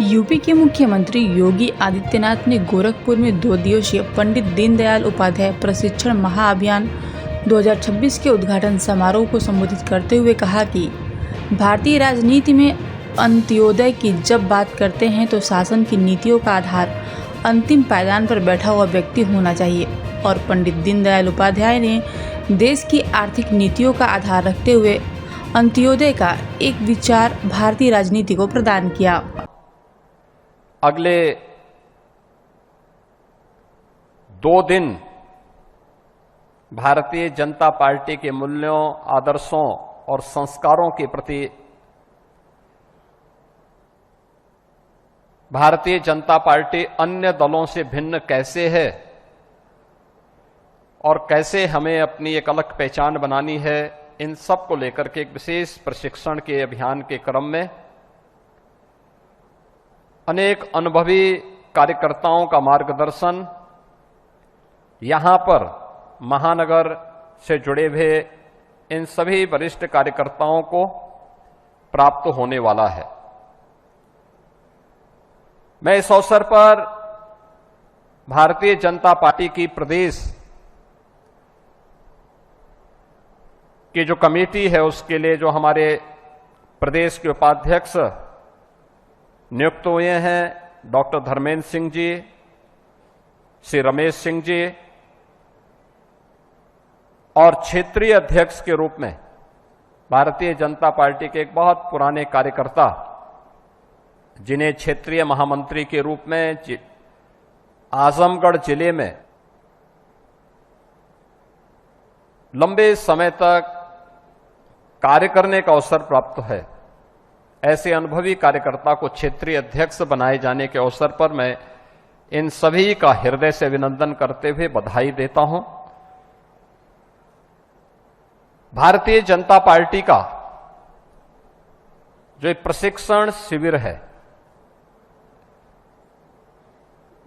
UP के मुख्यमंत्री योगी आदित्यनाथ ने गोरखपुर में 2 दिवसीय पंडित दीनदयाल उपाध्याय प्रशिक्षण महाअभियान 2026 के उद्घाटन समारोह को संबोधित करते हुए कहा कि भारतीय राजनीति में अंत्योदय की जब बात करते हैं तो शासन की नीतियों का आधार अंतिम पायदान पर बैठा हुआ व्यक्ति होना चाहिए और पंडित दीनदयाल उपाध्याय ने देश की आर्थिक नीतियों का आधार रखते हुए अंत्योदय का एक विचार भारतीय राजनीति को प्रदान किया। अगले 2 दिन भारतीय जनता पार्टी के मूल्यों, आदर्शों और संस्कारों के प्रति भारतीय जनता पार्टी अन्य दलों से भिन्न कैसे है और कैसे हमें अपनी एक अलग पहचान बनानी है, इन सब को लेकर के एक विशेष प्रशिक्षण के अभियान के क्रम में अनेक अनुभवी कार्यकर्ताओं का मार्गदर्शन यहां पर महानगर से जुड़े हुए इन सभी वरिष्ठ कार्यकर्ताओं को प्राप्त होने वाला है। मैं इस अवसर पर भारतीय जनता पार्टी की प्रदेश की जो कमेटी है उसके लिए जो हमारे प्रदेश के उपाध्यक्ष नियुक्त हुए हैं, डॉक्टर धर्मेंद्र सिंह जी, श्री रमेश सिंह जी, और क्षेत्रीय अध्यक्ष के रूप में भारतीय जनता पार्टी के एक बहुत पुराने कार्यकर्ता जिन्हें क्षेत्रीय महामंत्री के रूप में आजमगढ़ जिले में लंबे समय तक कार्य करने का अवसर प्राप्त है, ऐसे अनुभवी कार्यकर्ता को क्षेत्रीय अध्यक्ष बनाए जाने के अवसर पर मैं इन सभी का हृदय से अभिनंदन करते हुए बधाई देता हूं। भारतीय जनता पार्टी का जो एक प्रशिक्षण शिविर है,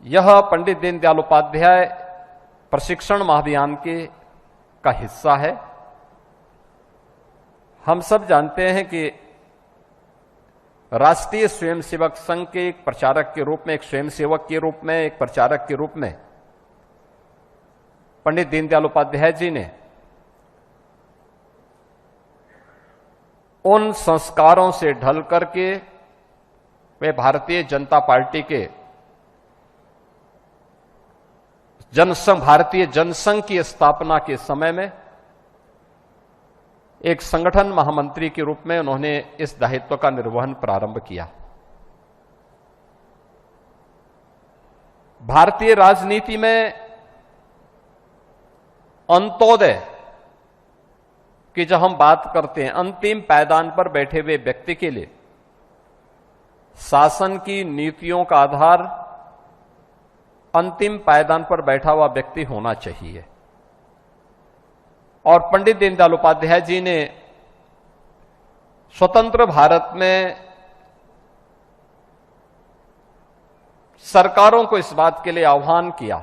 यह पंडित दीनदयाल उपाध्याय प्रशिक्षण महाअभियान का हिस्सा है। हम सब जानते हैं कि राष्ट्रीय स्वयंसेवक संघ के एक प्रचारक के रूप में, एक स्वयंसेवक के रूप में, एक प्रचारक के रूप में पंडित दीनदयाल उपाध्याय जी ने उन संस्कारों से ढल करके वे भारतीय जनता पार्टी के भारतीय जनसंघ की स्थापना के समय में एक संगठन महामंत्री के रूप में उन्होंने इस दायित्व का निर्वहन प्रारंभ किया। भारतीय राजनीति में अंत्योदय की जब हम बात करते हैं, अंतिम पायदान पर बैठे हुए व्यक्ति के लिए शासन की नीतियों का आधार अंतिम पायदान पर बैठा हुआ व्यक्ति होना चाहिए। और पंडित दीनदयाल उपाध्याय जी ने स्वतंत्र भारत में सरकारों को इस बात के लिए आह्वान किया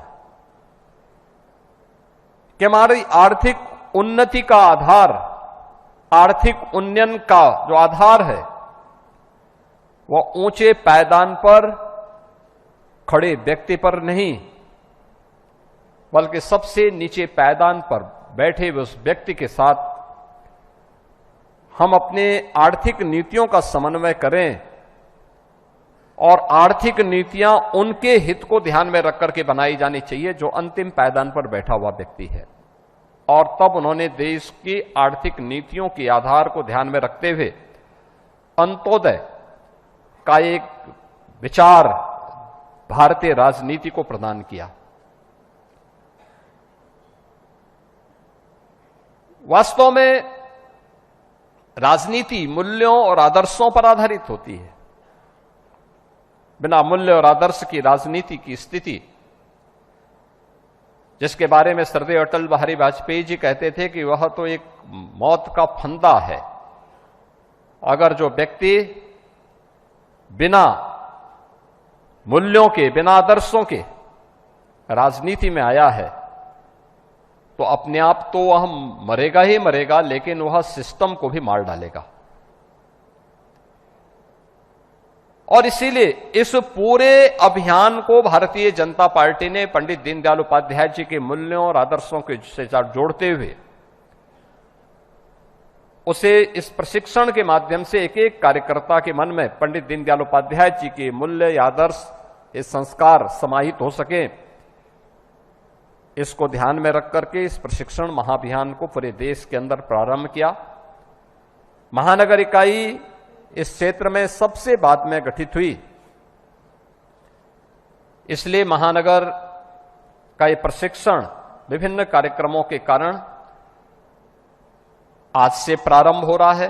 कि हमारी आर्थिक उन्नति का आधार, आर्थिक उन्नयन का जो आधार है वह ऊंचे पायदान पर खड़े व्यक्ति पर नहीं बल्कि सबसे नीचे पायदान पर बैठे हुए उस व्यक्ति के साथ हम अपने आर्थिक नीतियों का समन्वय करें और आर्थिक नीतियां उनके हित को ध्यान में रख करके बनाई जानी चाहिए जो अंतिम पायदान पर बैठा हुआ व्यक्ति है। और तब उन्होंने देश की आर्थिक नीतियों के आधार को ध्यान में रखते हुए अंत्योदय का एक विचार भारतीय राजनीति को प्रदान किया। वास्तव में राजनीति मूल्यों और आदर्शों पर आधारित होती है। बिना मूल्य और आदर्श की राजनीति की स्थिति, जिसके बारे में श्रद्धेय अटल बिहारी वाजपेयी जी कहते थे कि वह तो एक मौत का फंदा है। अगर जो व्यक्ति बिना मूल्यों के, बिना आदर्शों के राजनीति में आया है तो अपने आप तो वह मरेगा ही मरेगा, लेकिन वह सिस्टम को भी मार डालेगा। और इसीलिए इस पूरे अभियान को भारतीय जनता पार्टी ने पंडित दीनदयाल उपाध्याय जी के मूल्यों और आदर्शों के से जोड़ते हुए उसे इस प्रशिक्षण के माध्यम से एक एक कार्यकर्ता के मन में पंडित दीनदयाल उपाध्याय जी के मूल्य या आदर्श, ये संस्कार समाहित हो सके, इसको ध्यान में रख करके इस प्रशिक्षण महाअभियान को पूरे देश के अंदर प्रारंभ किया। महानगर इकाई इस क्षेत्र में सबसे बाद में गठित हुई, इसलिए महानगर का ये प्रशिक्षण विभिन्न कार्यक्रमों के कारण आज से प्रारंभ हो रहा है।